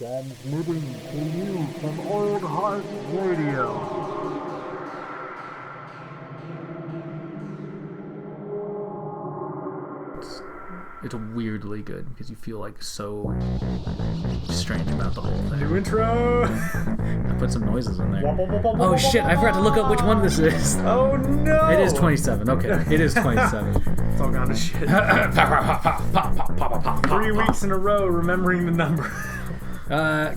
Transmitting to you from Old Heart Radio. It's weirdly good because you feel like so strange about the whole thing. New intro! I put some noises in there. Oh shit, I forgot to look up which one this is. Oh no! It is 27, okay. It is 27. It's all gone to shit. 3 weeks in a row remembering the number.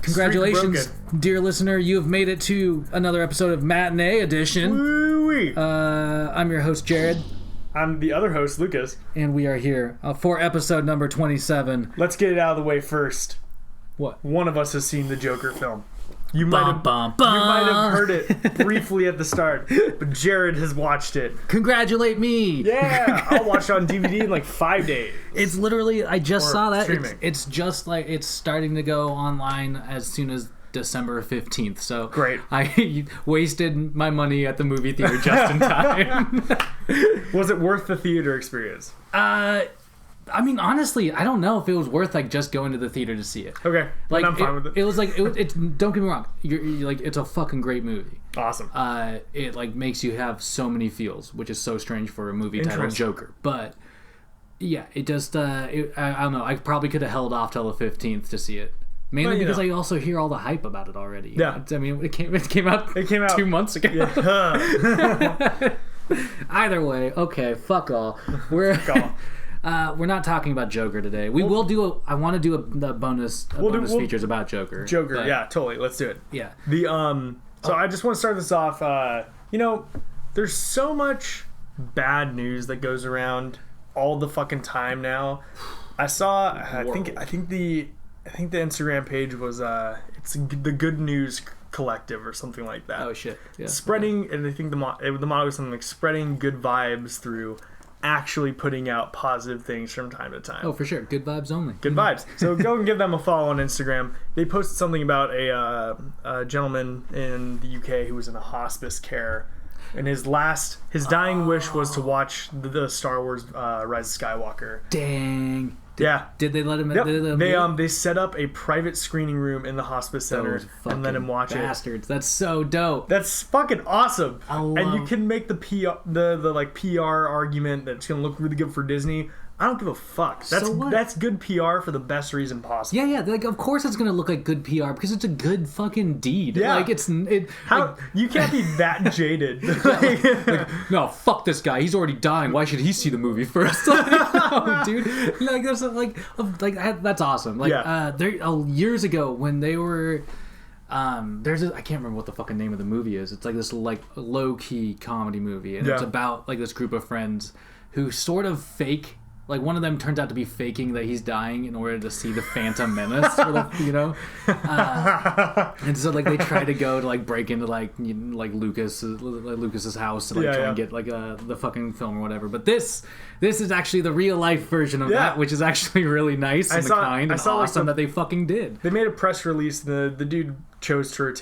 Congratulations, dear listener. You have made it to another episode of Matinee Edition. Woo-wee. I'm your host, Jared. I'm the other host, Lucas. And we are here for episode number 27. Let's get it out of the way first. What? One of us has seen the Joker film. You might have heard it briefly at the start, but Jared has watched it. Congratulate me! Yeah! I'll watch it on DVD in like 5 days. It's literally, I just saw that. Streaming. It's just like, it's starting to go online as soon as December 15th. So great. I wasted my money at the movie theater just in time. Was it worth the theater experience? I mean, honestly, I don't know if it was worth like just going to the theater to see it. Okay, like I'm fine with it. It was like it's. Don't get me wrong. You're like, it's a fucking great movie. Awesome. It like makes you have so many feels, which is so strange for a movie titled Joker. But yeah, it just. I don't know. I probably could have held off till the 15th to see it. Mainly because I also hear all the hype about it already. Yeah. I mean, it came out 2 months ago. Yeah. Either way, okay, fuck all. We're not talking about Joker today. We will do I want to do a bonus features about Joker. Joker, yeah, totally. Let's do it. Yeah. So I just want to start this off. There's so much bad news that goes around all the fucking time now. I think the Instagram page was it's the Good News Collective or something like that. Oh shit! Yeah. Spreading, and I think the motto was something like spreading good vibes through actually putting out positive things from time to time. Oh, for sure, good vibes only. Good vibes. So go and give them a follow on Instagram. They posted something about a gentleman in the UK who was in a hospice care. And his dying wish was to watch the Star Wars Rise of Skywalker. Dang. Yeah. Did they let him? Yep. They set up a private screening room in the hospice center and let him watch bastards. That's so dope. That's fucking awesome. And you can make the PR argument that it's gonna look really good for Disney. I don't give a fuck. That's good PR for the best reason possible. Yeah. Like, of course it's gonna look like good PR because it's a good fucking deed. Yeah. Like you can't be that jaded. No, fuck this guy. He's already dying. Why should he see the movie first? No, dude. Like there's that's awesome. Like years ago when they were. I can't remember what the fucking name of the movie is. It's like this like low key comedy movie, and it's about like this group of friends who sort of fake. Like, one of them turns out to be faking that he's dying in order to see the Phantom Menace, and so, like, they try to go to, like, break into, like, Lucas's house to, like, try and get, like, the fucking film or whatever. But this is actually the real-life version of that, which is actually really nice and awesome that they fucking did. They made a press release. The dude chose to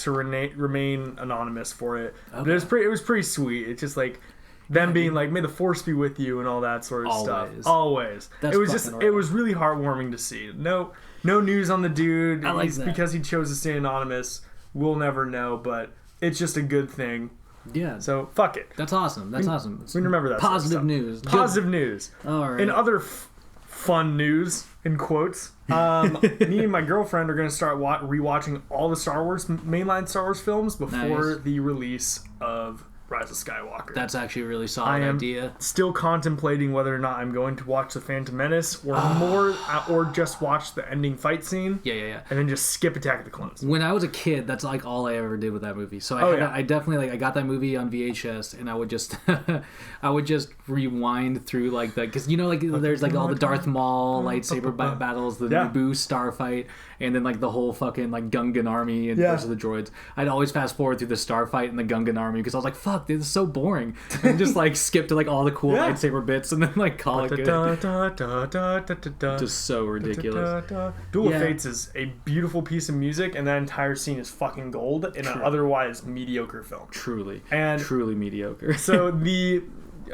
remain anonymous for it. Okay. But it was pretty sweet. It's just, like... Them being like, may the force be with you and all that sort of stuff. Always. It was really heartwarming to see. No news on the dude. I like that. Because he chose to stay anonymous. We'll never know, but it's just a good thing. Yeah. So, fuck it. That's awesome. We remember that. Positive news. Positive news. All right. In other fun news, in quotes, me and my girlfriend are going to start rewatching all the mainline Star Wars films before the release of Rise of Skywalker. That's actually a really solid idea. Still contemplating whether or not I'm going to watch The Phantom Menace or or just watch the ending fight scene. Yeah. And then just skip Attack of the Clones. When I was a kid, that's like all I ever did with that movie. So I definitely I got that movie on VHS, and I would just rewind through like because there's like all the Darth Maul lightsaber battles, the Naboo starfight, and then like the whole fucking like Gungan army and versus the droids. I'd always fast forward through the starfight and the Gungan army because I was like, fuck, this is so boring, and just like skip to like all the cool lightsaber bits and then like call it good. Just so ridiculous. Duel of Fates is a beautiful piece of music, and that entire scene is fucking gold in an otherwise mediocre film. Truly mediocre. So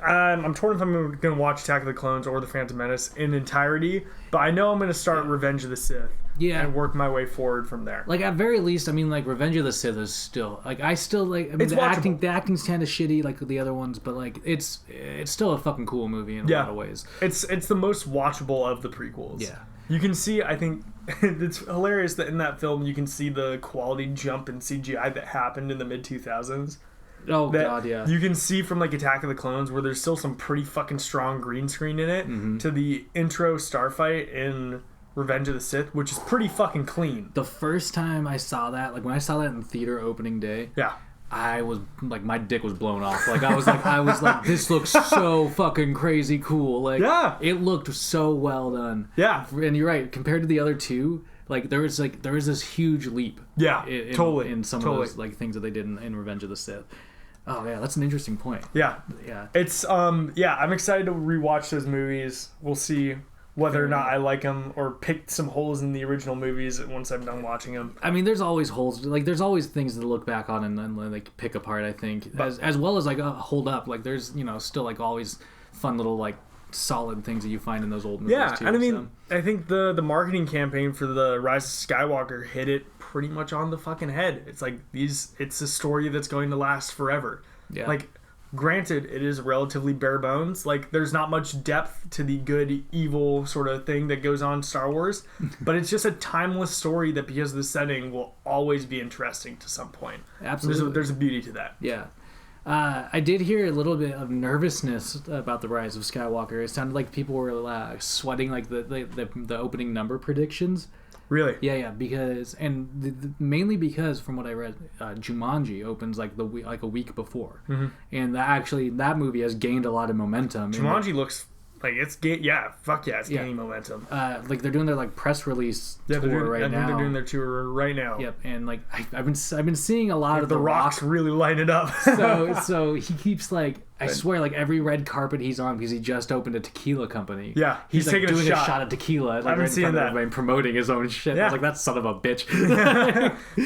I'm torn if I'm going to watch Attack of the Clones or The Phantom Menace in entirety, but I know I'm going to start Revenge of the Sith. Yeah. and work my way forward from there. Like, at very least, I mean, like, Revenge of the Sith is still, like, I still, like, I mean, It's watchable. the acting's kind of shitty, like the other ones, but, like, it's still a fucking cool movie in a lot of ways. It's the most watchable of the prequels. Yeah. You can see, I think, it's hilarious that in that film you can see the quality jump in CGI that happened in the mid-2000s. Oh, That God, yeah. you can see from, like, Attack of the Clones, where there's still some pretty fucking strong green screen in it, to the intro starfight in Revenge of the Sith, which is pretty fucking clean. The first time I saw that, like, when I saw that in theater opening day, Yeah. I was, like, my dick was blown off. Like, I was like, this looks so fucking crazy cool. Like, Yeah. it looked so well done. Yeah. And you're right, compared to the other two, like, there was this huge leap. Yeah, In totally. In some Totally. of those, like, things that they did in Revenge of the Sith. Oh, yeah, that's an interesting point. Yeah. Yeah. It's, yeah, I'm excited to rewatch those movies. We'll see whether or not I like them or pick some holes in the original movies once I'm done watching them. I mean, there's always holes. Like, there's always things to look back on and like, pick apart, I think. As well as, like, hold up. Like, there's, still, like, always fun little, like, solid things that you find in those old movies, Yeah, too. and I mean, I think the marketing campaign for the Rise of Skywalker hit it pretty much on the fucking head. It's like it's a story that's going to last forever. Yeah. Like, granted, it is relatively bare bones. Like, there's not much depth to the good, evil sort of thing that goes on in Star Wars, but it's just a timeless story that, because of the setting, will always be interesting to some point. Absolutely. There's a beauty to that. Yeah. I did hear a little bit of nervousness about the Rise of Skywalker. It sounded like people were sweating, like, the opening number predictions. Really? Yeah, because mainly because, from what I read, Jumanji opens like a week before, and that movie has gained a lot of momentum. Jumanji looks like it's gaining momentum. Like, they're doing their, like, press release tour right now. They're doing their tour right now. Yep, and, like, I've been seeing a lot of The Rock's really lighting up. so he keeps, like, I swear, like, every red carpet he's on, because he just opened a tequila company. Yeah, he's like, taking doing a shot of tequila. Like, I haven't right in seen front of that. everybody, promoting his own shit. Yeah. I was like, that son of a bitch.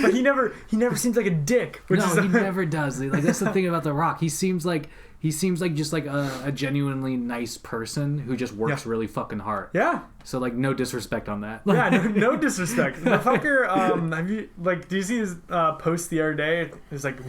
But he never seems like a dick. Which No, is he never does. Like, that's the thing about The Rock. He seems like just like a genuinely nice person who just works really fucking hard. Yeah. So, like, no disrespect on that. Yeah, no disrespect. The fucker, do you see his post the other day? It was like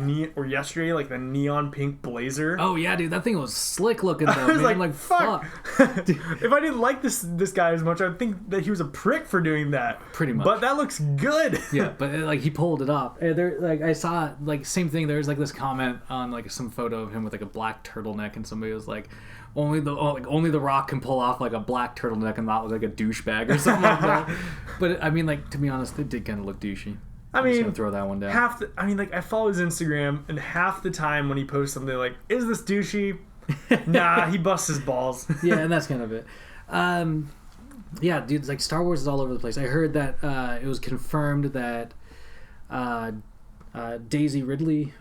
yesterday, like the neon pink blazer. Oh yeah, dude, that thing was slick looking though. I was man. like, fuck. If I didn't like this guy as much, I'd think that he was a prick for doing that. Pretty much. But that looks good. Yeah, but like, he pulled it off. And there, like, I saw, like, same thing. There's, like, this comment on, like, some photo of him with, like, a black turtleneck, and somebody was like, only the Rock can pull off, like, a black turtleneck and not look like a douchebag or something like that. But I mean, like, to be honest, it did kind of look douchey. I'm just gonna throw that one down. I follow his Instagram, and half the time when he posts something like, "Is this douchey?" Nah, he busts his balls. Yeah, and that's kind of it. Yeah, dude, like, Star Wars is all over the place. I heard that it was confirmed that Daisy Ridley,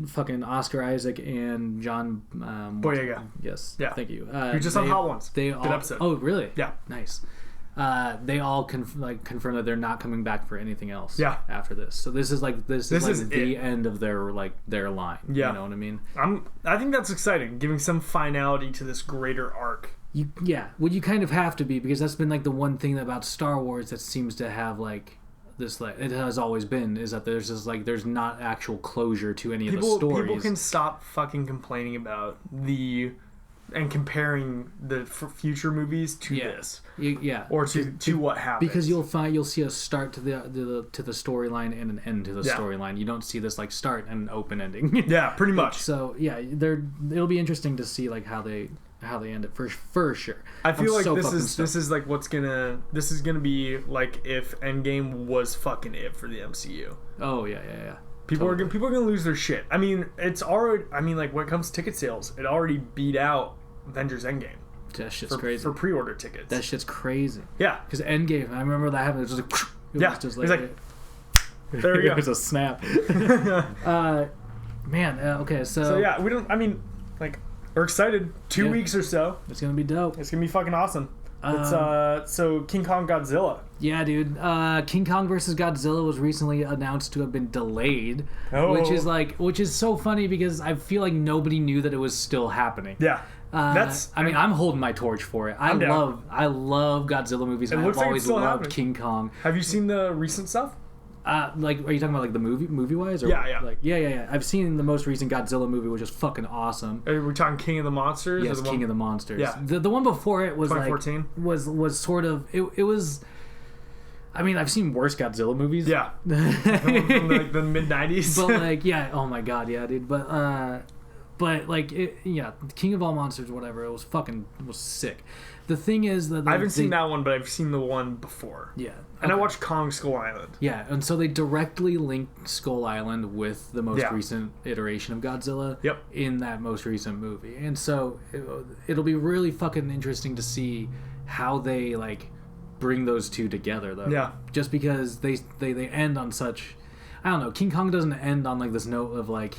fucking Oscar Isaac and John Boyega. Yes, Yeah. thank you. You're just on Hot Ones. They Good all, episode. Oh, really? Yeah. Nice. They all confirm that they're not coming back for anything else. Yeah. After this, so this is the it. end of their line. Yeah. You know what I mean? I think that's exciting, giving some finality to this greater arc. Well, you kind of have to be, because that's been, like, the one thing about Star Wars that seems to have, like, this, like, it has always been, is that there's just, like, there's not actual closure to any of the stories. People can stop fucking complaining about and comparing the future movies to this. Or to what happens. Because you'll see a start to the storyline and an end to the storyline. You don't see this, like, start and open ending. Yeah, pretty much. So yeah, it'll be interesting to see, like, how they end it for sure. I feel like so this is like this is gonna be like if Endgame was fucking it for the MCU. Oh yeah. People are gonna lose their shit. I mean, like, when it comes to ticket sales, it already beat out Avengers Endgame. That shit's crazy. For pre-order tickets. That shit's crazy. Yeah. Because Endgame, I remember that happened. It was just like, it's like there we go. It was a snap. Man, okay, so yeah, we're excited. 2 weeks or so. It's gonna be dope. It's gonna be fucking awesome. So King Kong Godzilla. Yeah, dude. King Kong versus Godzilla was recently announced to have been delayed, which is so funny, because I feel like nobody knew that it was still happening. Yeah. I mean, I'm holding my torch for it. I love Godzilla movies, and I've always loved King Kong. Have you seen the recent stuff? Like, are you talking about like the movie wise? Or Yeah. Like, yeah. I've seen the most recent Godzilla movie, which is fucking awesome. Are we talking King of the Monsters? Yes, or King of the Monsters. Yeah. The one before it was 2014. Like, was sort of it was. I mean, I've seen worse Godzilla movies. Yeah. From like the mid '90s. But like, yeah. Oh my god, yeah, dude. But like, King of all monsters, whatever. It was sick. The thing is that I haven't seen that one, but I've seen the one before. Yeah. And I watched Kong Skull Island. Yeah, and so they directly linked Skull Island with the most recent iteration of Godzilla in that most recent movie. And so it'll be really fucking interesting to see how they like bring those two together, though. Yeah. Just because they end on such, I don't know, King Kong doesn't end on like this note of like,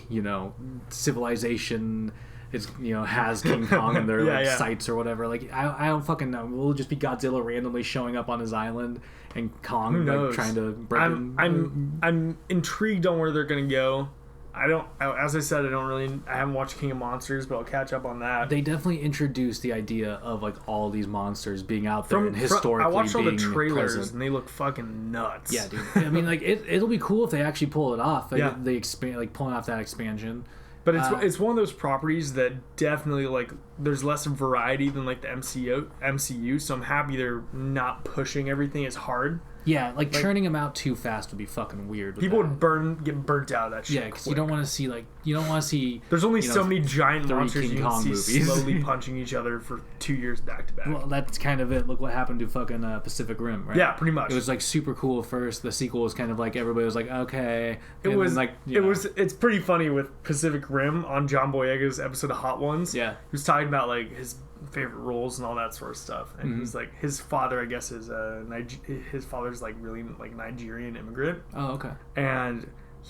civilization is, has King Kong in their sights or whatever. Like, I don't fucking know. Will just be Godzilla randomly showing up on his island and Kong like trying to break him? I'm intrigued on where they're gonna go. As I said, I haven't watched King of Monsters, but I'll catch up on that. They definitely introduced the idea of like all these monsters being out there and historically I watched all the being trailers present. and they look fucking nuts. Yeah, dude. I mean, like it'll be cool if they actually pull it off. Like, they expand, like pulling off that expansion. But it's one of those properties that definitely like there's less variety than like the MCU. So I'm happy they're not pushing everything as hard. Yeah, like churning them out too fast would be fucking weird. People would get burnt out of that shit. Yeah, because you don't want to see There's only so many giant monsters King you Kong can see movies. slowly punching each other for 2 years back to back. Well, that's kind of it. Look what happened to fucking Pacific Rim, right? Yeah, pretty much. It was like super cool at first. The sequel was kind of like everybody was like, okay. It's pretty funny with Pacific Rim on John Boyega's episode of Hot Ones. Yeah. He was talking about like his favorite roles and all that sort of stuff, and he's like, his father, I guess, is his father's like really like Nigerian immigrant. Oh, okay. And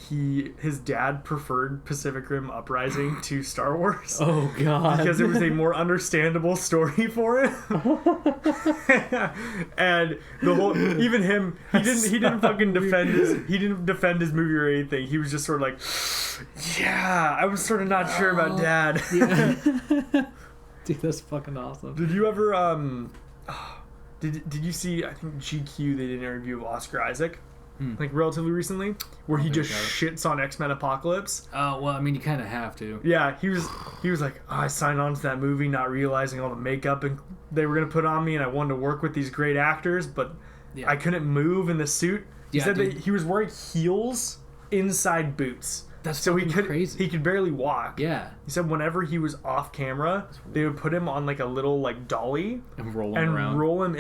his dad preferred Pacific Rim Uprising to Star Wars. Oh god. Because it was a more understandable story for him. And the whole, even him, he didn't fucking defend his movie or anything. He was just sort of like, yeah, I was sort of not sure about Dad. Yeah. Dude, that's fucking awesome. Did you ever did you see, I think GQ, they did an interview of Oscar Isaac like relatively recently, where he just shits on X-Men Apocalypse? Well, I mean, you kind of have to. Yeah, he was like, I signed on to that movie not realizing all the makeup and they were gonna put on me, and I wanted to work with these great actors, but I couldn't move in the suit. He said that he was wearing heels inside boots. That's so crazy. He could barely walk. Yeah. He said whenever he was off camera, they would put him on like a little like dolly and roll him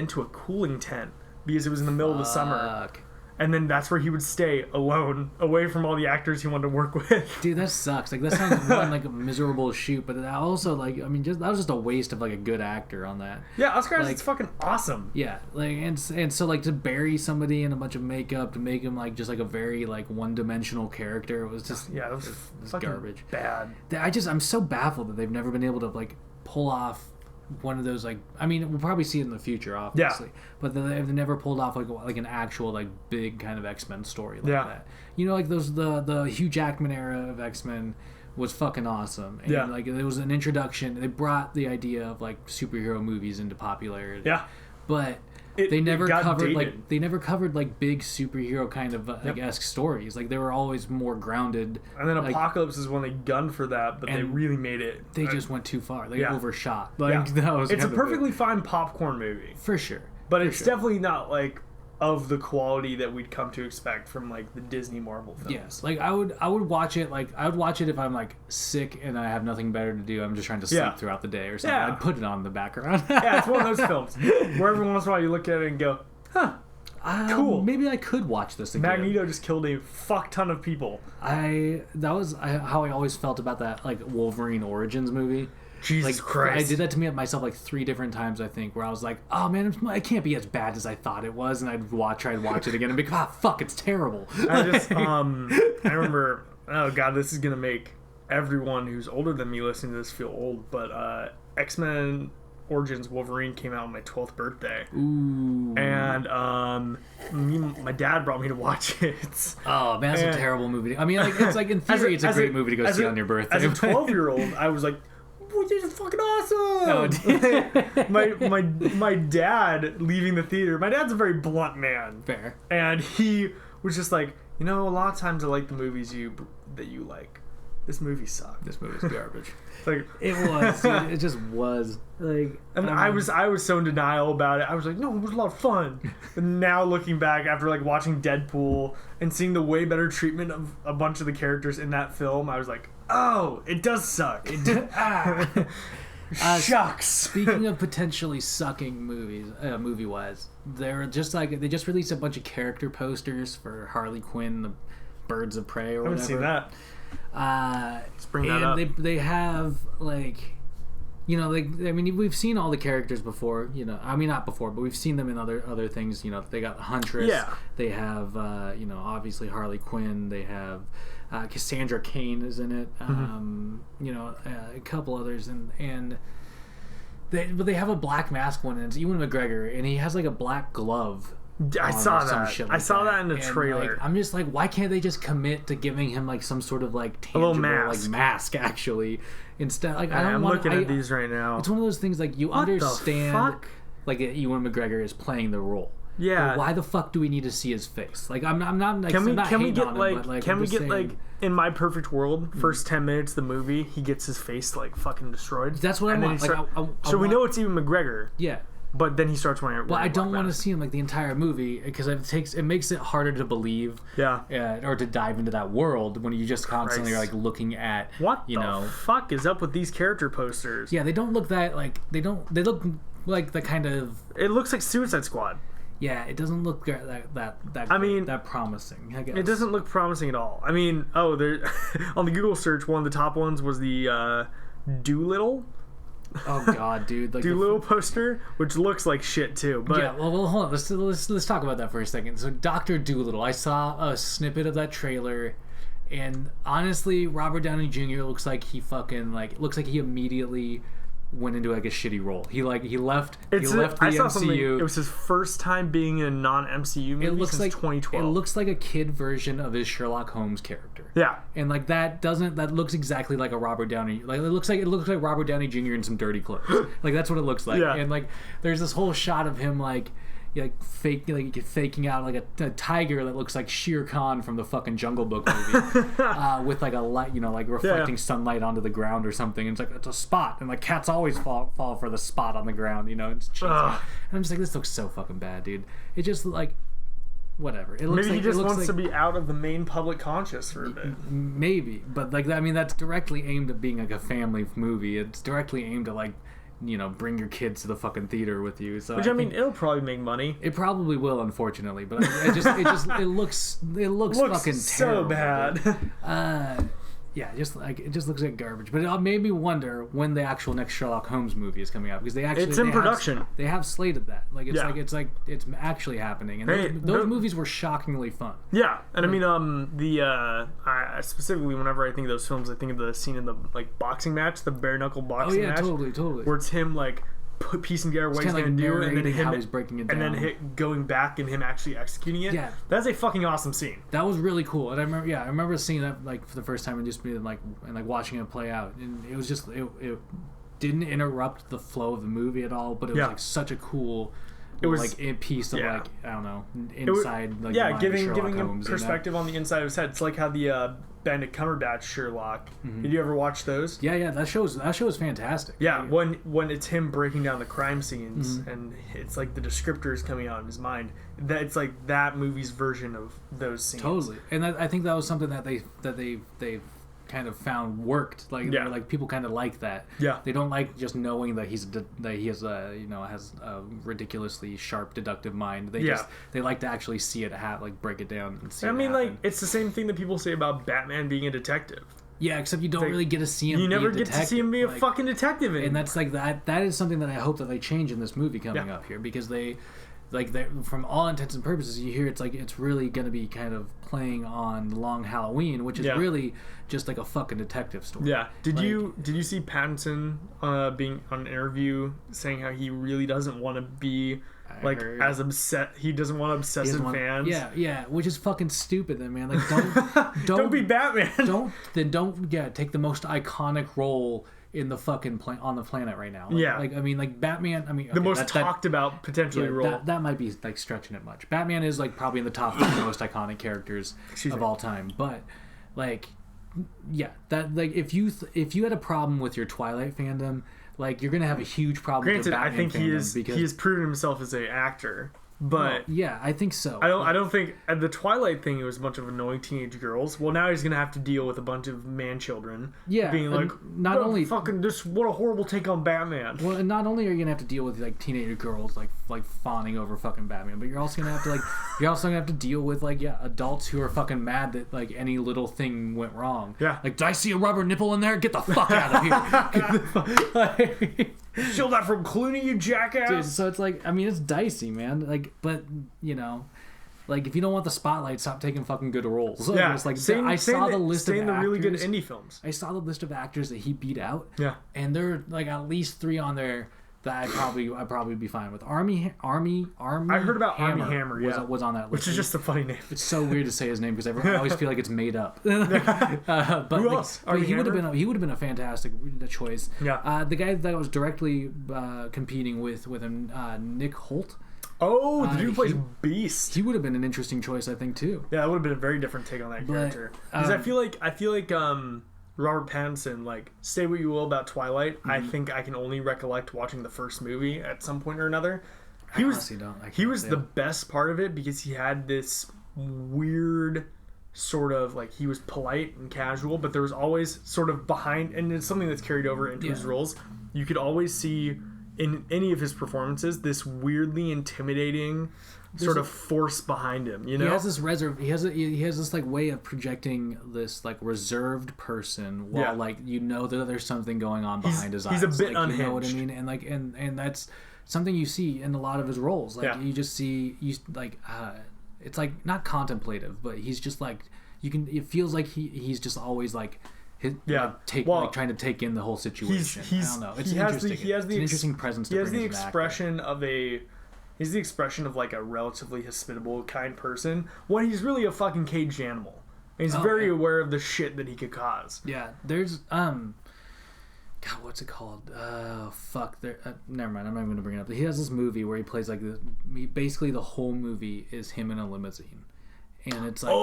Dude, that sucks. Like, that sounds like a miserable shoot, but that also, like, I mean, that was just a waste of like a good actor on that. Yeah, Oscar Isaac's fucking awesome. Yeah, like, and so like to bury somebody in a bunch of makeup to make him like just like a very like one-dimensional character, it was just it was fucking garbage. Bad. I'm so baffled that they've never been able to like pull off one of those, like, I mean, we'll probably see it in the future, obviously, but they've never pulled off like an actual like big kind of X-Men story like that. Like the Hugh Jackman era of X-Men was fucking awesome, and like it was an introduction. They brought the idea of like superhero movies into popularity. But they never covered big superhero kind of esque stories. Like, they were always more grounded. And then Apocalypse is when they gunned for that, but they really made it. They just went too far. They overshot. Like, that was it's a perfectly fine popcorn movie for sure, but it's definitely not like of the quality that we'd come to expect from like the Disney Marvel films. Yes, like I would watch it. Like, I would watch it if I'm like sick and I have nothing better to do. I'm just trying to sleep throughout the day or something. I'd put it on in the background. It's one of those films where every once in a while you look at it and go, huh, cool. Maybe I could watch this again. Magneto just killed a fuck ton of people. That was how I always felt about that like Wolverine Origins movie. Jesus Christ. I did that to me like 3 different times, I think, where I was like, oh man, it can't be as bad as I thought it was, and I'd try to watch it again and be like, fuck, it's terrible. I remember, oh god, this is gonna make everyone who's older than me listening to this feel old, but X-Men Origins Wolverine came out on my 12th birthday. Ooh. And my dad brought me to watch it. Oh man, that's a terrible movie. I mean, like, it's like, in theory, it's a great movie to go see on your birthday. As a 12-year-old, I was like, fucking awesome. My dad leaving the theater. My dad's a very blunt man. Fair. And he was just like, you know, a lot of times I like the movies that you like. This movie sucked. This movie's garbage. Like it was, dude. It just was. Like, and I was so in denial about it. I was like, no, it was a lot of fun. But now looking back after like watching Deadpool and seeing the way better treatment of a bunch of the characters in that film, I was like, oh, it does suck. Shucks. Speaking of potentially sucking movies, movie-wise, they just released a bunch of character posters for Harley Quinn, the Birds of Prey, or whatever. I haven't seen that. Let's bring that up. They have like, you know, we've seen all the characters before. You know, I mean not before, but we've seen them in other things. You know, they got Huntress. Yeah. They have you know, obviously Harley Quinn. They have Cassandra Cain is in it. You know, a couple others, and they have a Black Mask one, and it's Ewan McGregor, and he has like a black glove. I saw that. I saw that in the trailer. Like, I'm just like, why can't they just commit to giving him like some sort of like tangible mask actually? Instead, like I'm looking at these right now. It's one of those things like you understand, like Ewan McGregor is playing the role. Yeah. But why the fuck do we need to see his face? Like I'm not. Like, can we get saying, like in my perfect world, first 10 minutes of the movie, he gets his face like fucking destroyed. That's what I want. So we know it's Ewan McGregor. Yeah. But then he starts wearing. Well, I don't want to see him like the entire movie because it makes it harder to believe. Yeah. Or to dive into that world when you just constantly are like looking at what the fuck is up with these character posters. Yeah, they don't look that like they look like the kind of. It looks like Suicide Squad. Yeah, it doesn't look that that promising. I guess. It doesn't look promising at all. I mean, there on the Google search, one of the top ones was the Doolittle. Oh god, dude! Like Doolittle poster, which looks like shit too. But yeah, well, hold on. Let's talk about that for a second. So, Dr. Doolittle, I saw a snippet of that trailer, and honestly, Robert Downey Jr. looks like he immediately went into like a shitty role. He left the MCU. It was his first time being in a non-MCU movie since 2012. It looks like a kid version of his Sherlock Holmes character. Yeah, and like that looks exactly like a Robert Downey. Like it looks like Robert Downey Jr. in some dirty clothes. Like that's what it looks like. Yeah. And like there's this whole shot of him faking out like a tiger that looks like Shere Khan from the fucking Jungle Book movie, with like a light, you know, like reflecting sunlight onto the ground or something. And it's a spot, and like cats always fall for the spot on the ground, you know. And I'm just like, this looks so fucking bad, dude. It just like. Whatever. It looks maybe like, he just wants to be out of the main public conscious for a bit. Maybe, but like I mean, that's directly aimed at being like a family movie. It's directly aimed at like, you know, bring your kids to the fucking theater with you. So I mean, it'll probably make money. It probably will, unfortunately. But it looks fucking so terrible, bad. Yeah, it just looks like garbage. But it made me wonder when the actual next Sherlock Holmes movie is coming out, because it's in production. They have slated that. Like it's actually happening, and those movies were shockingly fun. Yeah, and I mean I specifically whenever I think of those films, I think of the scene in the like boxing match, the bare knuckle boxing match. Totally. Where it's him like piecing together what he's gonna do, and then him breaking it down, and then going back and him actually executing it. Yeah, that's a fucking awesome scene. That was really cool, and I remember seeing that like for the first time and just being like watching it play out, and it was just it didn't interrupt the flow of the movie at all, but it was like such a cool. It was like a piece of like I don't know inside giving him perspective on the inside of his head. It's like how the Benedict Cumberbatch Sherlock. Did you ever watch those? Yeah, that show is fantastic. Yeah, when it's him breaking down the crime scenes and it's like the descriptors coming out in his mind. That it's like that movie's version of those scenes. Totally, and I think that was something that they kind of found worked. Like people kind of like that. Yeah, they don't like just knowing that he has a ridiculously sharp deductive mind. They like to actually see it break it down and see. I mean, like it's the same thing that people say about Batman being a detective. Yeah, except you don't really get to see him. You never get to see him be a fucking detective, and that's like that. That is something that I hope that they change in this movie coming up here, because they. Like from all intents and purposes, you hear it's really going to be kind of playing on Long Halloween, which is really just like a fucking detective story. Yeah. Did you see Pattinson being on an interview saying how he really doesn't want to be as upset? He doesn't want obsessive fans. Yeah, which is fucking stupid. then, man. Like don't be Batman. Don't take the most iconic role in the fucking on the planet right now. Yeah. Like I mean, like Batman. I mean, The most talked about potentially role. That might be like stretching it much. Batman is like probably in the top 5 most iconic characters of all time. But like, yeah, that like if you had a problem with your Twilight fandom, like you're gonna have a huge problem. Granted, with your Batman I think fandom he has proven himself as an actor. But yeah, I think so. I don't think the Twilight thing, it was a bunch of annoying teenage girls. Well, now he's gonna have to deal with a bunch of man children. Yeah, being like, not only fucking this, what a horrible take on Batman. Well, and not only are you gonna have to deal with like teenage girls like fawning over fucking Batman, but you're also gonna have to deal with like adults who are fucking mad that like any little thing went wrong. Yeah, like, did I see a rubber nipple in there? Get the fuck out of here! Steal that from Clooney, you jackass! Dude, so it's like, I mean, it's dicey, man. Like, but you know, like if you don't want the spotlight, stop taking fucking good roles. Yeah, it's like I saw the list of the really good actors. indie films. I saw the list of actors that he beat out. Yeah, and there are like at least 3 on there that I'd probably be fine with. Army. I heard about Army Hammer. Was on that list, which is just a funny name. It's so weird to say his name because I always feel like it's made up. But who else? But he would have been a fantastic choice. Yeah. The guy that was directly competing with him, Nick Holt. Oh, the dude who plays Beast. He would have been an interesting choice, I think, too. Yeah, that would have been a very different take on that character. Because I feel like Robert Pattinson, like, say what you will about Twilight, I think I can only recollect watching the first movie at some point or another. He was the best part of it because he had this weird sort of, like, he was polite and casual, but there was always sort of behind, and it's something that's carried over into his roles. You could always see in any of his performances this weirdly intimidating sort of force behind him, you know? He has this he has this like way of projecting this like reserved person while like you know that there's something going on behind his eyes. He's a bit unhinged. You know what I mean? And like and that's something you see in a lot of his roles. Like you just see it's like not contemplative, but he's just like it feels like he's just always like trying to take in the whole situation. I don't know. It's interesting. It's an interesting presence. He has the expression he's the expression of like a relatively hospitable, kind person when he's really a fucking caged animal. And he's very aware of the shit that he could cause. Yeah, there's God, what's it called? Never mind. I'm not even gonna bring it up. He has this movie where he plays like this. Basically, the whole movie is him in a limousine. And it's like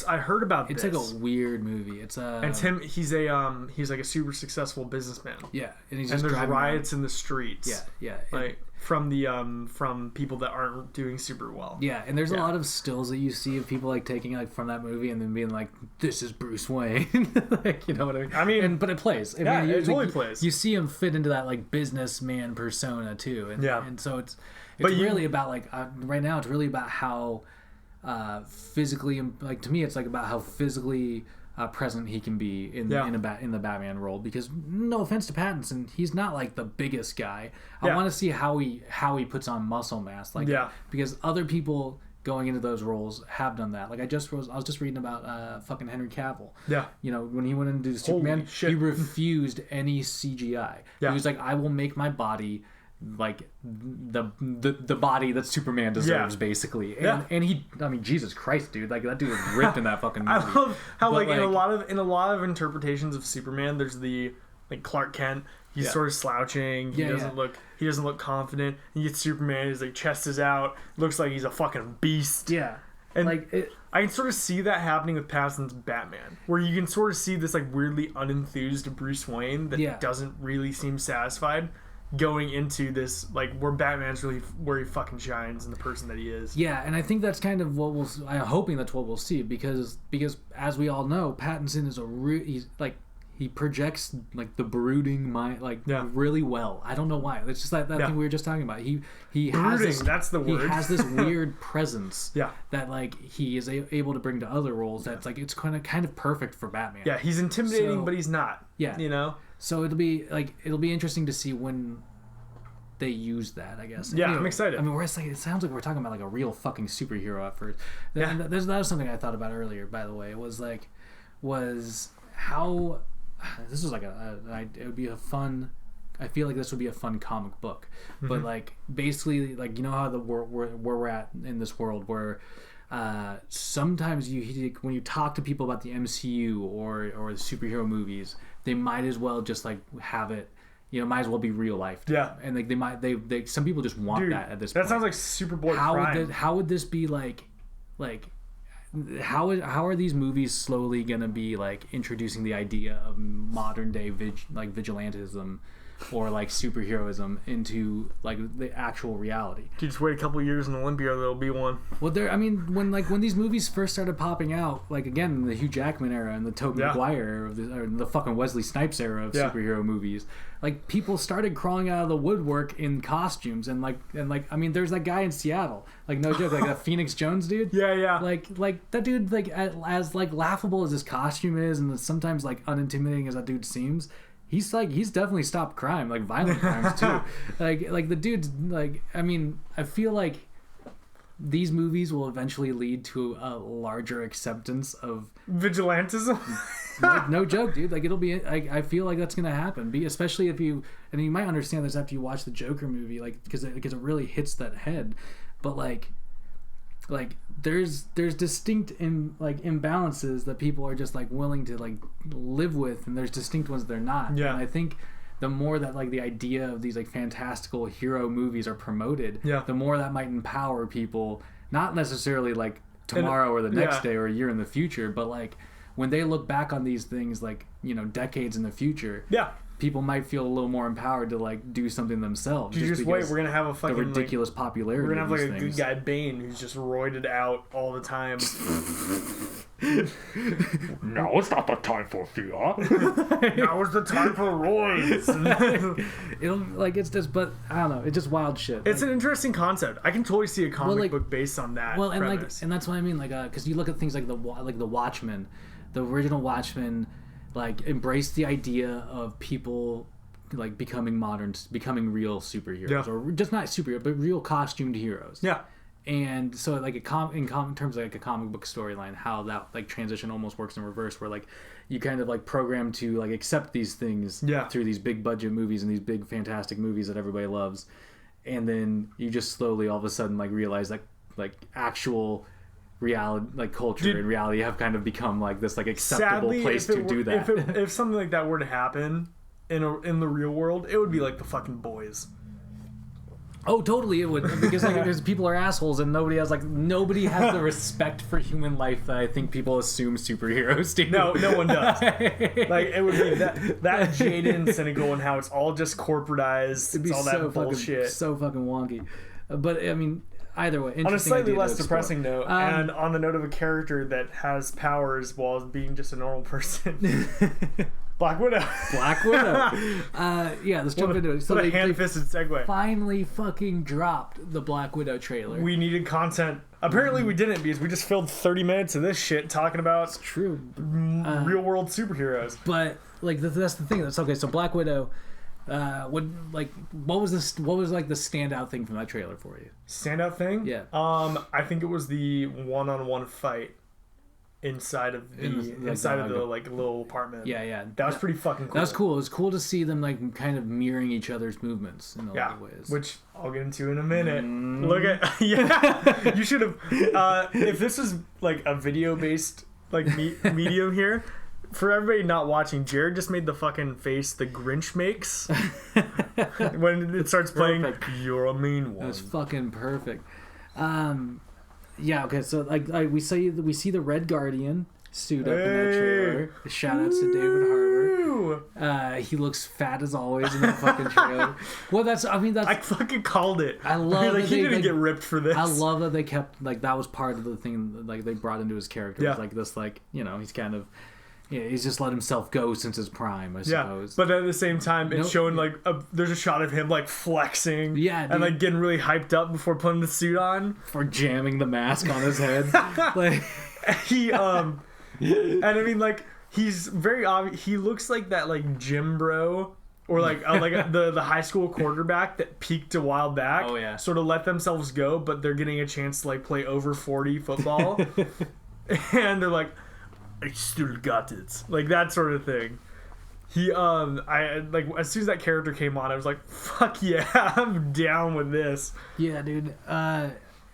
I heard about this. It's like a weird movie. It's him. He's like a super successful businessman. Yeah, and he's just there's riots in the streets. Yeah. Like from people that aren't doing super well. Yeah, and there's a lot of stills that you see of people like taking like from that movie and then being like, "This is Bruce Wayne," like you know what I mean. But it plays. It totally plays. You see him fit into that like businessman persona too, and so it's really about like right now it's really about how. Physically, like to me, it's like about how physically present he can be in the Batman role. Because no offense to Pattinson, he's not like the biggest guy. I want to see how he puts on muscle mass, because other people going into those roles have done that. Like I was just reading about fucking Henry Cavill. Yeah, you know when he went into Superman, he refused any CGI. Yeah. He was like, I will make my body. Like the body that Superman deserves, basically, and he, I mean, Jesus Christ, dude, like that dude is ripped in that fucking movie. I love how in a lot of interpretations of Superman, there's the like Clark Kent, he's sort of slouching, he doesn't look confident. You get Superman, his like chest is out, looks like he's a fucking beast. Yeah, and I can sort of see that happening with Pattinson's Batman, where you can sort of see this like weirdly unenthused Bruce Wayne that doesn't really seem satisfied. Going into this, like, where Batman's really where he fucking shines and the person that he is. Yeah, and I think that's kind of what I'm hoping that's what we'll see because as we all know, Pattinson is he's like he projects like the brooding mind really well. I don't know why. It's just that thing we were just talking about. He has this, that's the word. He has this weird presence that like he is able to bring to other roles. That's like it's kind of perfect for Batman. Yeah, he's intimidating, but he's not. Yeah, you know. So it'll be interesting to see when they use that, I guess. Yeah, anyway, I'm excited. I mean, it sounds like we're talking about like a real fucking superhero at first. Yeah. That was something I thought about earlier, by the way. Was how this was like it would be a fun. I feel like this would be a fun comic book, but like basically like you know how where we're at in this world where. Sometimes when you talk to people about the MCU or the superhero movies, they might as well just like have it. Might as well be real life. Yeah. And like they some people just want that at this point. That sounds like Superboy Prime. How would this be like how are these movies slowly gonna be like introducing the idea of modern day vigilantism or like superheroism into like the actual reality? You just wait a couple years in Olympia, there'll be one. Well, when these movies first started popping out, like again the Hugh Jackman era and the Tobey Maguire era, or the fucking Wesley Snipes era of superhero movies, like people started crawling out of the woodwork in costumes and I mean, there's that guy in Seattle, like no joke, like that Phoenix Jones dude. Yeah. Like that dude, like as like laughable as his costume is, and sometimes like unintimidating as that dude seems. He's definitely stopped crime, like violent crimes too. like the dude's like, I mean, I feel like these movies will eventually lead to a larger acceptance of vigilantism. Like, no joke, dude. Like it'll be. I feel like that's gonna happen. Especially if you might understand this after you watch the Joker movie, like because it really hits that head. But like there's distinct imbalances that people are just like willing to like live with, and there's distinct ones they're not. Yeah. And I think the more that like the idea of these like fantastical hero movies are promoted, the more that might empower people, not necessarily like tomorrow or the next day or a year in the future, but like when they look back on these things like decades in the future, people might feel a little more empowered to like do something themselves. You just wait, we're gonna have a fucking the ridiculous popularity. We're gonna have like a things. good guy Bane who's just roided out all the time. Now it's not the time for fear. Now is the time for roids. It'll like it's just, but I don't know. It's just wild shit. It's an interesting concept. I can totally see a comic book based on that. Well, and premise. and that's what I mean. Like, because you look at things like the Watchmen, the original Watchmen, like embraced the idea of people like becoming real superheroes, or just not superheroes, but real costumed heroes. Yeah. And so like in terms of like a comic book storyline, how that like transition almost works in reverse, where like you kind of like program to like accept these things through these big budget movies and these big fantastic movies that everybody loves, and then you just slowly all of a sudden like realize that like actual reality, like culture and reality have kind of become like this like acceptable place to do that. If something like that were to happen in the real world, it would be like the fucking Boys. Oh, totally, it would, because people are assholes and nobody has the respect for human life that I think people assume superheroes do. No one does. Like it would be that jaded and cynical, and how it's all just corporatized. It's all that bullshit. So fucking wonky. But I mean, either way, on a slightly less depressing note, and on the note of a character that has powers while being just a normal person. Black Widow. Let's jump into it. So what a hand-fisted segue. Finally fucking dropped the Black Widow trailer. We needed content. Apparently we didn't, because we just filled 30 minutes of this shit talking about real-world superheroes. But like that's the thing. That's okay. So Black Widow, what was like the standout thing from that trailer for you? Standout thing? Yeah. I think it was the one-on-one fight inside of the like little apartment. Yeah. That was pretty fucking cool. That was cool. It was cool to see them like kind of mirroring each other's movements in a lot of ways. Which I'll get into in a minute. Look at you should have if this is like a video based like medium here. For everybody not watching, Jared just made the fucking face the Grinch makes when it starts playing. Perfect. You're a mean one. It was fucking perfect. Yeah, okay, so like we see the Red Guardian suit up in that trailer. Shout outs to David Harbour. He looks fat as always in that fucking trailer. Well, I fucking called it. I love like he didn't get ripped for this. I love that they kept like that was part of the thing like they brought into his character. Yeah. Like this, like he's kind of. Yeah, he's just let himself go since his prime, I suppose. But at the same time, it's showing like there's a shot of him like flexing, and like getting really hyped up before putting the suit on, for jamming the mask on his head. Like he and I mean like he's very obvious. He looks like that like gym bro or like the high school quarterback that peaked a while back. Oh yeah, sort of let themselves go, but they're getting a chance to like play over 40 football, and they're like. I still got it, like that sort of thing. He I like as soon as that character came on, I was like, fuck yeah, I'm down with this. Yeah, dude.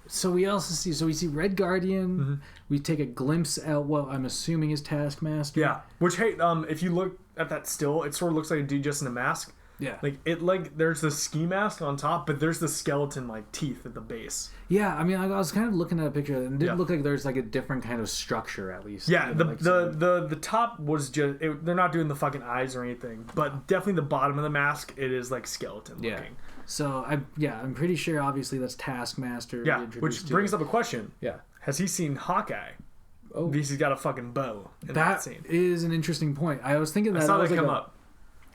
So we see Red Guardian. Mm-hmm. We take a glimpse at what I'm assuming is Taskmaster. Yeah. Which hey, if you look at that still, it sort of looks like a dude just in a mask. Yeah. Like there's the ski mask on top, but there's the skeleton like teeth at the base. Yeah, I mean, I was kind of looking at a picture, and it did look like there's like a different kind of structure at least. Yeah, the the top was just they're not doing the fucking eyes or anything, but definitely the bottom of the mask it is like skeleton looking. Yeah. So I'm pretty sure obviously that's Taskmaster. Yeah, which brings up a question. Yeah. Has he seen Hawkeye? Oh, Because he's got a fucking bow in that scene. Is an interesting point. I was thinking that I saw that was come up.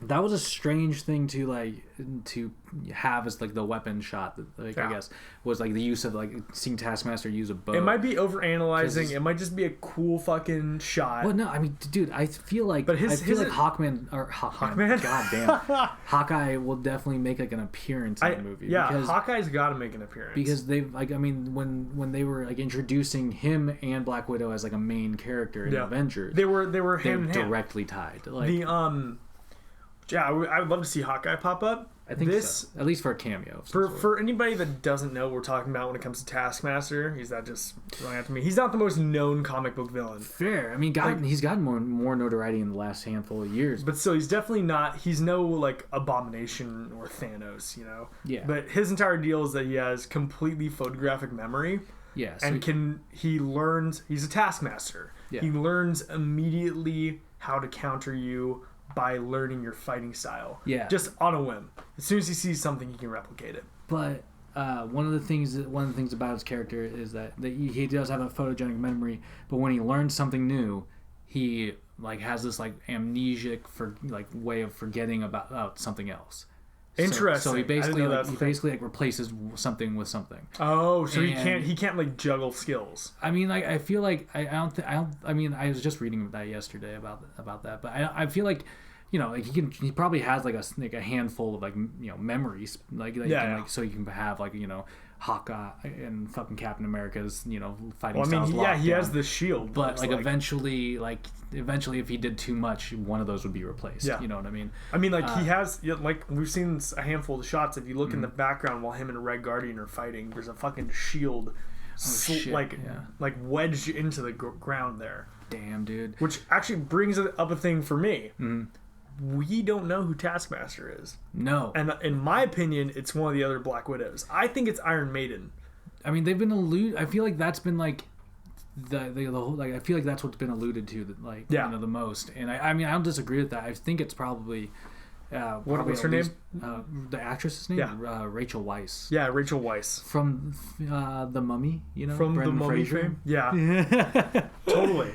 That was a strange thing to have as like the weapon shot. I guess was like the use of like seeing Taskmaster use a bow. It might be overanalyzing. It might just be a cool fucking shot. Well, no, I mean, dude, I feel like like Hawkman. Goddamn, Hawkeye will definitely make like an appearance in the movie. Yeah, Hawkeye's got to make an appearance because they've like I mean when they were like introducing him and Black Widow as like a main character in Avengers, they were hand in hand. Directly tied. Like yeah, I would love to see Hawkeye pop up. I think so. At least for a cameo. For anybody that doesn't know what we're talking about when it comes to Taskmaster, he's not just running after me. He's not the most known comic book villain. Fair. I mean, he's gotten more notoriety in the last handful of years. But still, he's definitely not. He's no like Abomination or Thanos, you know. Yeah. But his entire deal is that he has completely photographic memory. Yeah. So he learns. He's a Taskmaster. Yeah. He learns immediately how to counter you by learning your fighting style. Yeah. Just on a whim. As soon as he sees something, he can replicate it. But one of the things about his character is that he does have a photogenic memory, but when he learns something new, he like has this like amnesic way of forgetting about something else. Interesting. So he basically replaces something with something. Oh, so he can't like juggle skills. I mean, like I feel like I mean, I was just reading that yesterday about that, but I feel like, you know, like he probably has like a handful of like, you know, memories like so you can have like, you know, Hawkeye and fucking Captain America's, you know, fighting styles. He has the shield, but like eventually if he did too much, one of those would be replaced. Yeah. You know what I mean? I mean, like he has like we've seen a handful of shots. If you look in the background while him and Red Guardian are fighting, there's a fucking shield like wedged into the ground there. Damn, dude. Which actually brings up a thing for me. We don't know who Taskmaster is. No. And in my opinion, it's one of the other Black Widows. I think it's Iron Maiden. I mean, they've been I feel like that's been like the whole, like I feel like that's what's been alluded to you know, the most. And I mean, I don't disagree with that. I think it's probably what's her name? The actress's name? Yeah. Rachel Weisz. Yeah, Rachel Weisz. From The Mummy, you know? From Brendan The Mummy Fraser. fame? Yeah. Totally.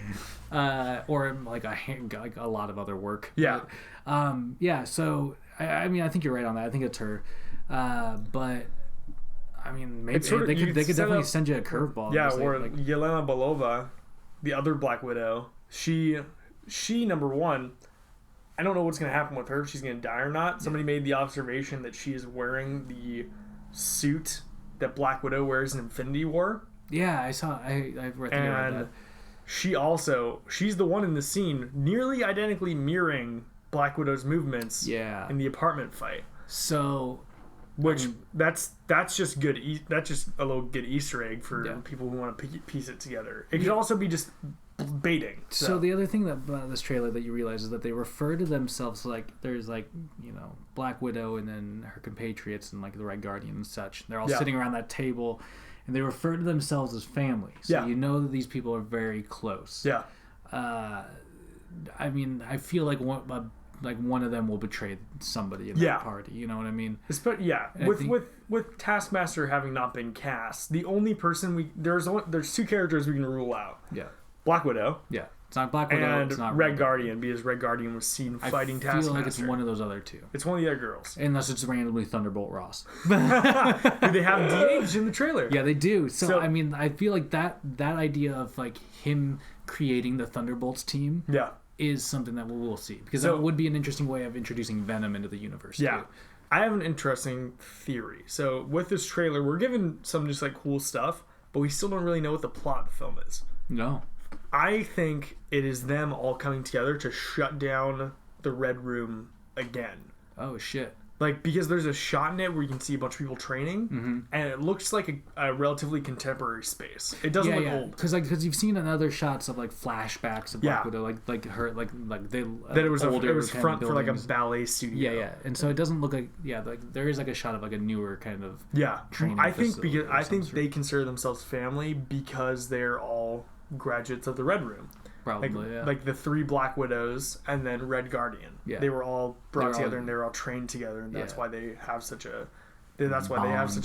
Or like a lot of other work. Yeah. But, so I mean, I think you're right on that. I think it's her. But I mean, maybe they could definitely send you a curveball. Yeah, or Yelena Belova, the other Black Widow. She number one. I don't know what's going to happen with her, if she's going to die or not. Somebody made the observation that she is wearing the suit that Black Widow wears in Infinity War. Yeah, I saw. I read that. She's the one in the scene nearly identically mirroring Black Widow's movements in the apartment fight. So, that's just good. That's just a little good Easter egg for people who want to piece it together. It could also be just baiting. So the other thing about this trailer that you realize is that they refer to themselves like there's like, you know, Black Widow and then her compatriots and like the Red Guardian and such. They're all sitting around that table. And they refer to themselves as family. So you know that these people are very close. Yeah. I mean, I feel like one of them will betray somebody in that party. You know what I mean? With Taskmaster having not been cast, the only person there's two characters we can rule out. Yeah. Black Widow. Yeah. It's not Black Widow. And it's not Red Guardian, because Red Guardian was seen fighting Taskmaster. I feel like it's one of those other two. It's one of the other girls. Unless it's randomly Thunderbolt Ross. They have de-aged in the trailer. Yeah, they do. So I mean, I feel like that idea of like him creating the Thunderbolts team is something that we'll see. Because that would be an interesting way of introducing Venom into the universe. Yeah. Too. I have an interesting theory. So with this trailer, we're given some just like cool stuff, but we still don't really know what the plot of the film is. No. I think it is them all coming together to shut down the Red Room again. Oh, shit. Like, because there's a shot in it where you can see a bunch of people training, and it looks like a relatively contemporary space. It doesn't look old. Because you've seen in other shots of like flashbacks of Black Widow, like her, like they that it was older it was front for like a buildings. ballet studio. Yeah, and so it doesn't look like like there is like a shot of like a newer kind of training. I think facility because of some they consider themselves family because they're all graduates of the Red Room. Probably, like the 3 Black Widows and then Red Guardian. Yeah. They were all brought together and they were all trained together, and that's why they have such a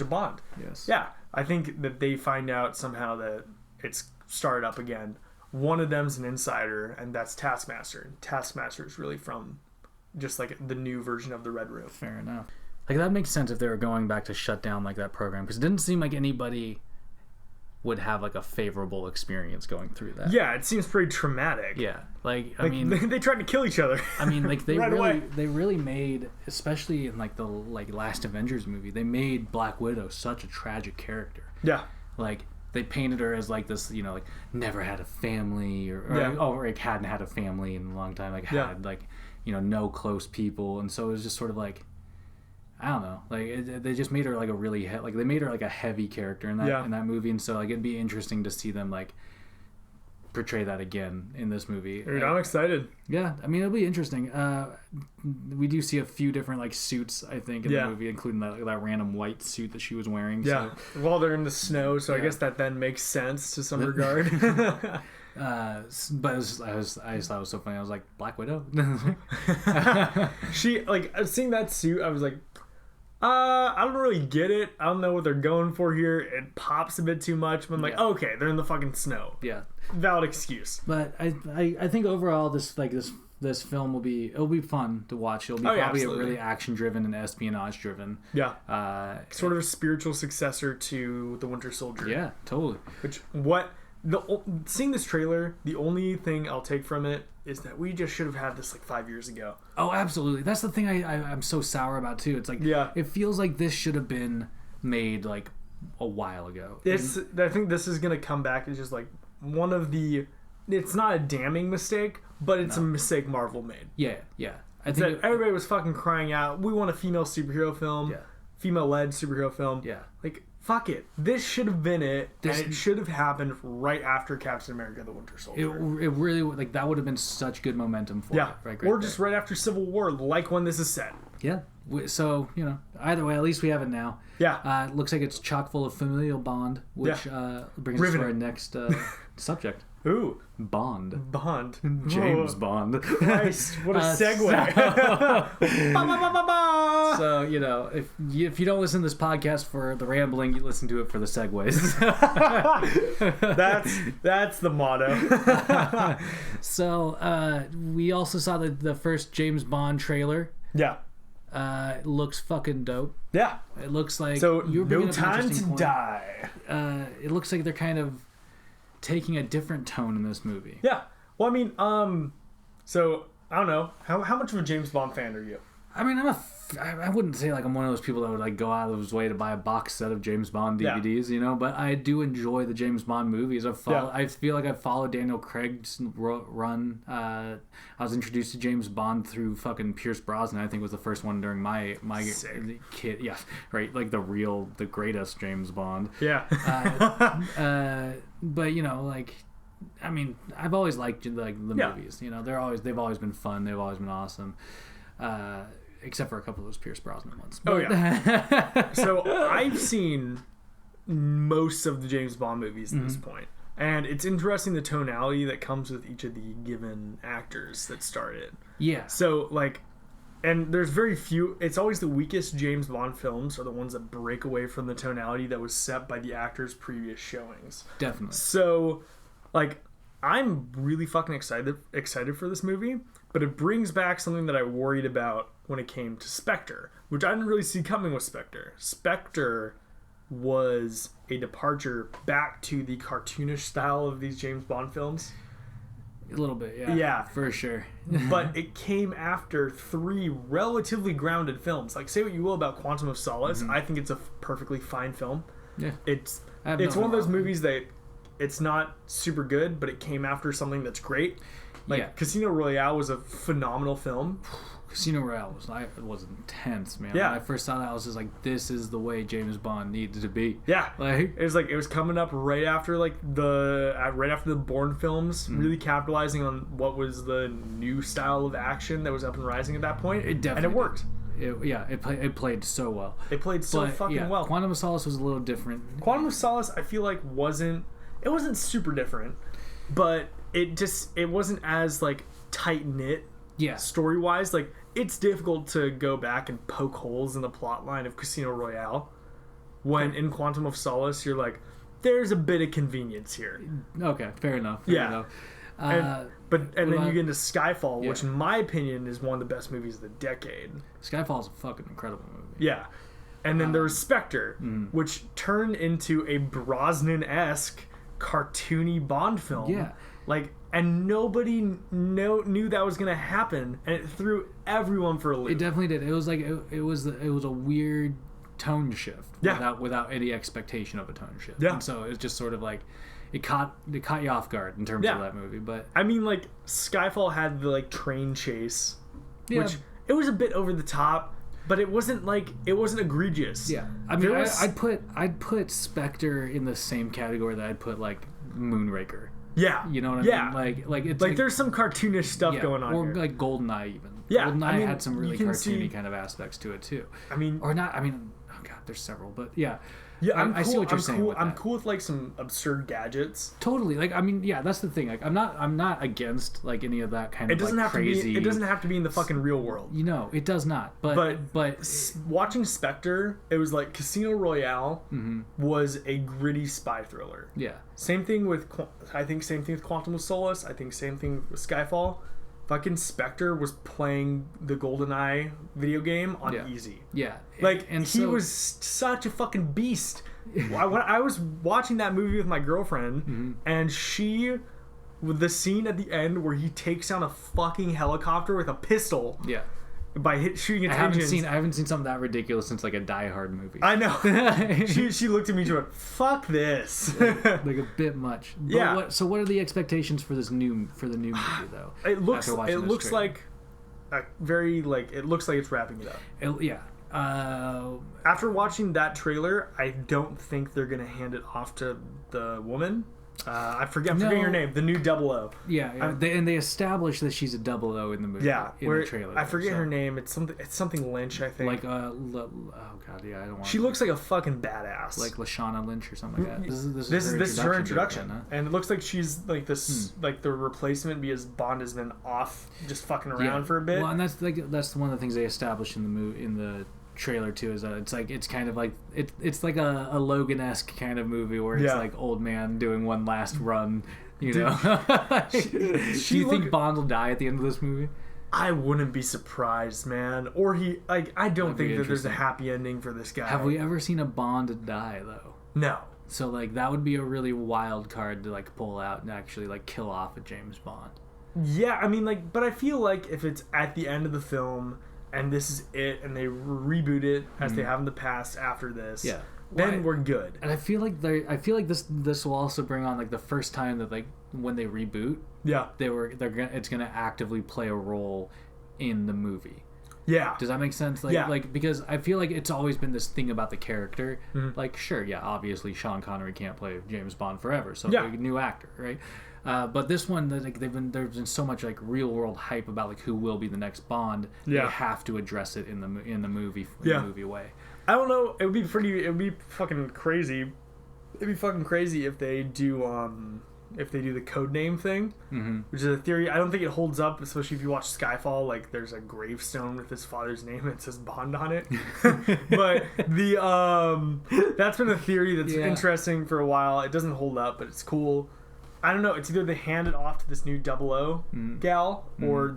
bond. Yes. Yeah. I think that they find out somehow that it's started up again. One of them's an insider, and that's Taskmaster. Taskmaster is really from just like the new version of the Red Room. Fair enough. Like that makes sense if they were going back to shut down like that program, because it didn't seem like anybody would have like a favorable experience going through that. Yeah, it seems pretty traumatic. Yeah, like I mean, they tried to kill each other. I mean, like they right they really made, especially in like the last Avengers movie, they made Black Widow such a tragic character. Yeah, like they painted her as like this, like never had a family, or like hadn't had a family in a long time, like had like no close people, and so it was just sort of like, I don't know, like they just made her like a really they made her like a heavy character in that movie, and so like it'd be interesting to see them like portray that again in this movie. Dude, I'm excited. Yeah, I mean it'll be interesting. We do see a few different like suits, I think, in the movie, including that random white suit that she was wearing. Yeah, while they're in the snow, so I guess that then makes sense to some regard. But I just thought it was so funny. I was like, Black Widow. She seeing that suit, I was like, I don't really get it. I don't know what they're going for here. It pops a bit too much, but I'm like, okay, they're in the fucking snow. Yeah, valid excuse. But I think overall this film it'll be fun to watch. It'll be probably a really action driven and espionage driven. Yeah. Sort of a spiritual successor to The Winter Soldier. Yeah, totally. Seeing this trailer, the only thing I'll take from it is that we just should have had this like 5 years ago. Oh, absolutely. That's the thing I'm so sour about too. It's like, it feels like this should have been made like a while ago. I think this is gonna come back as just like one of the. It's not a damning mistake, but it's a mistake Marvel made. Yeah. I think everybody was fucking crying out, we want a female superhero film, female-led superhero film. Yeah. Like, fuck it. This should have been it, and it should have happened right after Captain America: The Winter Soldier. It really, like, that would have been such good momentum for it. Right, or just right after Civil War, like when this is set. Yeah. So, either way, at least we have it now. Yeah. It looks like it's chock full of familial bond, which brings us to our next subject. Ooh. Bond. Whoa. James Bond. Christ, what a segue. So, if you don't listen to this podcast for the rambling, you listen to it for the segues. That's the motto. So, we also saw the first James Bond trailer. Yeah. It looks fucking dope. Yeah. It looks like... So, no time to die. It looks like they're kind of taking a different tone in this movie. Yeah. Well, I mean, so I don't know. How much of a James Bond fan are you? I mean, I wouldn't say like I'm one of those people that would like go out of his way to buy a box set of James Bond DVDs, but I do enjoy the James Bond movies. I feel like I've followed Daniel Craig's run. I was introduced to James Bond through fucking Pierce Brosnan. I think was the first one during my kid. Yeah, right. Like the greatest James Bond. Yeah. But I mean, I've always liked the movies. They've always been fun. They've always been awesome. Except for a couple of those Pierce Brosnan ones. Oh yeah. So I've seen most of the James Bond movies at this point, and it's interesting the tonality that comes with each of the given actors that star it. Yeah. So and there's very few. It's always the weakest James Bond films are the ones that break away from the tonality that was set by the actors' previous showings. Definitely. So, I'm really fucking excited for this movie, but it brings back something that I worried about when it came to Spectre, which I didn't really see coming with Spectre. Spectre was a departure back to the cartoonish style of these James Bond films. A little bit, yeah. Yeah. For sure. But it came after 3 relatively grounded films. Like, say what you will about Quantum of Solace, I think it's a perfectly fine film. Yeah. It's one of those movies that it's not super good, but it came after something that's great. Like Yeah. Casino Royale was a phenomenal film. Casino Royale was intense, man. Yeah. When I first saw that, I was just like, this is the way James Bond needed to be. Yeah, Like, it was coming up right after the Bourne films, really capitalizing on what was the new style of action that was up and rising at that point. It definitely and it worked. It played so well. It played so fucking well. Quantum of Solace was a little different. Quantum of Solace, I feel like wasn't super different, but it wasn't as like tight knit. Yeah. Story wise, like it's difficult to go back and poke holes in the plot line of Casino Royale. When in Quantum of Solace, you're like, there's a bit of convenience here. Okay, fair enough. Yeah. And then you get into Skyfall, Yeah. which in my opinion is one of the best movies of the decade. Skyfall is a fucking incredible movie. Yeah. And then there was Spectre, which turned into a Brosnan-esque cartoony Bond film. Yeah. Like, and nobody knew that was gonna happen, and it threw everyone for a loop. It definitely did. It was like it was a weird tone shift. Yeah. Without any expectation of a tone shift. Yeah. And so it's just sort of like it caught you off guard in terms Yeah. of that movie. But I mean, like Skyfall had the like train chase, yeah. which it was a bit over the top, but it wasn't egregious. Yeah, I mean, There was- I'd put Spectre in the same category that I'd put like Moonraker. Yeah, You know what I yeah. mean? Like it's Like there's some cartoonish stuff yeah, going on or here. like GoldenEye even. Yeah, GoldenEye I mean, had some you really can cartoony see- kind of aspects to it too. I mean, Or not. I mean, oh god, there's several, but yeah. yeah, I see what you're saying Cool. with I'm that. cool with like some absurd gadgets. Totally. Like I mean, yeah, that's the thing. Like I'm not against like any of that kind It of doesn't like have crazy. to be. It doesn't have to be in the fucking real world. You know, it does not. But Watching Spectre, it was like Casino Royale was a gritty spy thriller. yeah. Same thing with Quantum of Solace. I think same thing with Skyfall. Fucking Spectre was playing the GoldenEye video game on Yeah. easy. Yeah. Like and he so, was when I was watching that movie with my girlfriend, and with the scene at the end where he takes down a fucking helicopter with a pistol yeah. by shooting its I haven't engines. seen something that ridiculous since like a Die Hard movie. I know. she looked at me and she went, "Fuck this." Like a bit much. But Yeah. What are the expectations for the new movie though? It looks after watching this trailer? like a very it looks like it's wrapping it up. Yeah. After watching that trailer, I don't think they're gonna hand it off to the woman. I'm forgetting her name. The new 00. Yeah. They established that she's a 00 in the movie. Yeah, in the trailer. I forget her name. It's something Lynch, I think. Like oh god, yeah, I don't want. She looks like a fucking badass. like Lashana Lynch or something like that. This This is her introduction, huh? and it looks like she's like this, like the replacement because Bond has been off, just fucking around for a bit. Well, and that's one of the things they established in the trailer too, is that it's kind of like it's like a Logan-esque kind of movie where it's Yeah. like old man doing one last run, you know. Do you think Bond will die at the end of this movie? I wouldn't be surprised, man. Or I don't That'd be think that there's a interesting. happy ending for this guy. Have we ever seen a Bond die though? No. So like that would be a really wild card to like pull out and actually like kill off a James Bond. Yeah, I mean, like, but I feel like if it's at the end of the film and this is it, and they reboot it as they have in the past after this, Yeah. then Well, we're good. And I feel like this will also bring on like the first time that like when they reboot, Yeah, it's gonna actively play a role in the movie. yeah, Does that make sense? Like, Yeah. like because I feel like it's always been this thing about the character. Like, sure, yeah, obviously Sean Connery can't play James Bond forever, so Yeah. like, a new actor, right? But this one, like there's been so much like real world hype about like who will be the next Bond. Yeah. They have to address it in the movie Yeah. the movie way. I don't know. It would be fucking crazy. It'd be fucking crazy if they do the code name thing, which is a theory. I don't think it holds up, especially if you watch Skyfall. Like, there's a gravestone with his father's name and it says Bond on it. But that's been a theory that's Yeah. interesting for a while. It doesn't hold up, but it's cool. I don't know. It's either they hand it off to this new 00 gal, or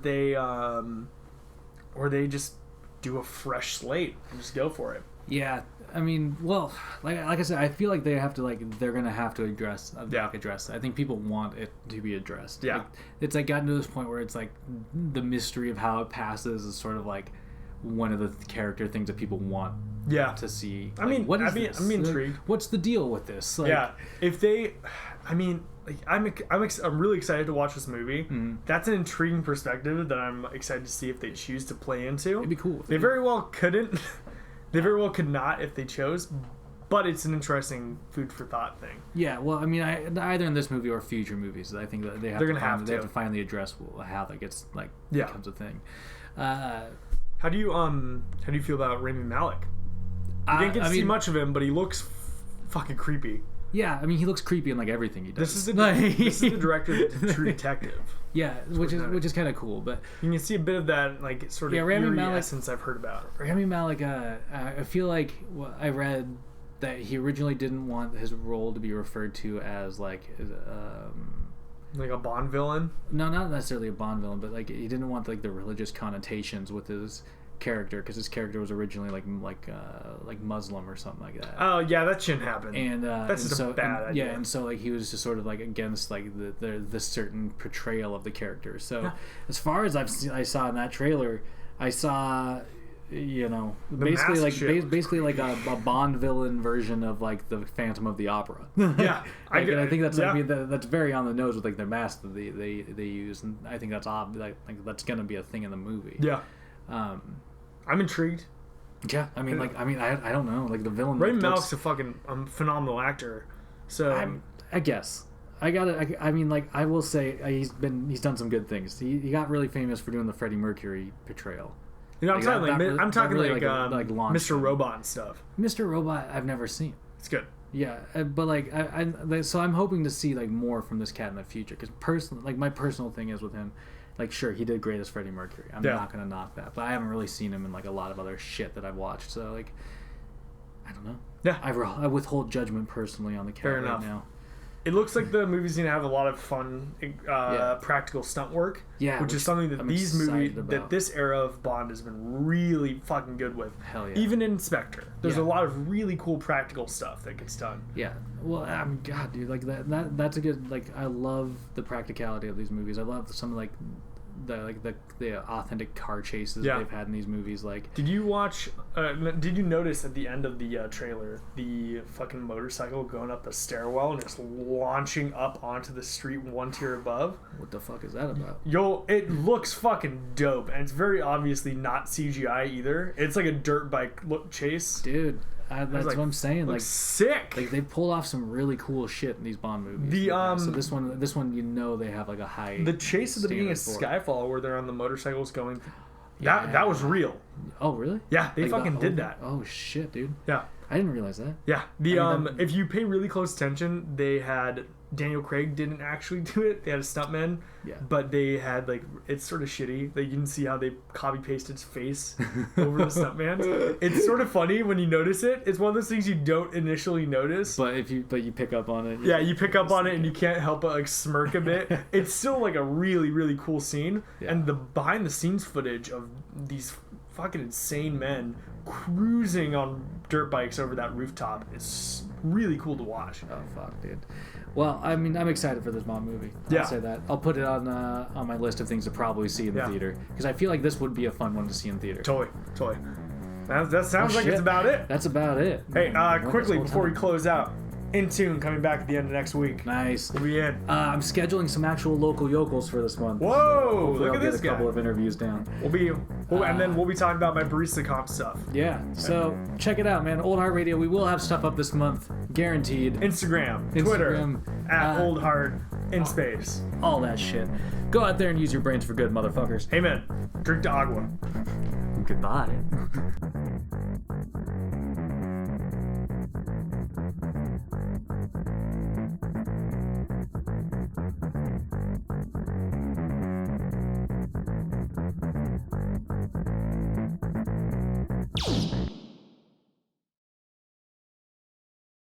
they just do a fresh slate and just go for it. Yeah, I mean, well, like I said, I feel like they're gonna have to address. I think people want it to be addressed. Yeah. Like, it's like gotten to this point where it's like the mystery of how it passes is sort of like one of the character things that people want Yeah. to see. I mean, what is I'm this? intrigued. Like, what's the deal with this? Like, Yeah. If they, I mean, like, I'm really excited to watch this movie. That's an intriguing perspective that I'm excited to see if they choose to play into. It'd be cool. They very well couldn't. They very well could not if they chose. But it's an interesting food for thought thing. Yeah, well, I mean, either in this movie or future movies, I think that they have they have to finally address how that gets becomes a thing. How do you feel about Rami Malek? You didn't get to see much of him, but he looks fucking creepy. Yeah, I mean, he looks creepy in like everything he does. This is the director of True Detective. Yeah, which is kind of cool, but you can see a bit of that like sort of Rami eerie Malek, essence I've heard about. Rami Malek, I feel like I read that he originally didn't want his role to be referred to as like a Bond villain. No, not necessarily a Bond villain, but like he didn't want like the religious connotations with his character because his character was originally like Muslim or something like that. Oh yeah, that shouldn't happen. And that's just a bad idea. Yeah, and so like he was just sort of like against like the certain portrayal of the character. So as far as I saw in that trailer, I saw basically like a Bond villain version of like the Phantom of the Opera. Yeah, I think that's that's very on the nose with like their mask that they use, and I think that's that's gonna be a thing in the movie. Yeah, I'm intrigued. Yeah, I mean I don't know, like the villain. Rami Malek's a fucking phenomenal actor, so I guess. I will say he's done some good things. He got really famous for doing the Freddie Mercury portrayal. You know, I'm talking like Mr. Robot and stuff. Mr. Robot, I've never seen. It's good. Yeah, but like so I'm hoping to see like more from this cat in the future because my personal thing is with him, like sure he did great as Freddie Mercury. I'm not gonna knock that, but I haven't really seen him in like a lot of other shit that I've watched. So like, I don't know. Yeah, I withhold judgment personally on the cat right now. It looks like the movie's gonna have a lot of fun, practical stunt work. Yeah, which is something that this era of Bond has been really fucking good with. Hell yeah! Even in Spectre, there's a lot of really cool practical stuff that gets done. Yeah, well, God, dude, like that's a good like. I love the practicality of these movies. I love some like the authentic car chases they've had in these movies. Like, did you watch? Did you notice at the end of the trailer the fucking motorcycle going up the stairwell and just launching up onto the street one tier above? What the fuck is that about? It looks fucking dope, and it's very obviously not CGI either. It's like a dirt bike chase, dude. That's what I'm saying. Like sick. Like they pulled off some really cool shit in these Bond movies. So this one, they have like a high. The chase at the beginning of Skyfall, where they're on the motorcycles going. That was real. Oh really? Yeah, they fucking did that. Oh shit, dude. Yeah, I didn't realize that. Yeah, if you pay really close attention, they had Daniel Craig didn't actually do it. They had a stuntman. Yeah. But they had it's sort of shitty. Like you can see how they copy pasted his face over the stuntman. It's sort of funny when you notice it. It's one of those things you don't initially notice. But you pick up on it. Yeah, you pick up on it and you can't help but like smirk a bit. It's still like a really, really cool scene. Yeah. And the behind the scenes footage of these fucking insane men cruising on dirt bikes over that rooftop is really cool to watch. Oh fuck, dude. Well, I mean, I'm excited for this Bond movie. I'll say that. I'll put it on my list of things to probably see in the theater because I feel like this would be a fun one to see in theater. Totally. That sounds like it's about it. That's about it. Hey, quickly before we close out, In Tune coming back at the end of next week. Nice. We'll be in. I'm scheduling some actual local yokels for this month. Whoa! Look at this guy. A couple of interviews down. And then we'll be talking about my barista comp stuff. Yeah. So check it out, man. Old Heart Radio. We will have stuff up this month, guaranteed. Instagram, Twitter, at Old Heart in space. All that shit. Go out there and use your brains for good, motherfuckers. Amen. Drink to agua. Goodbye.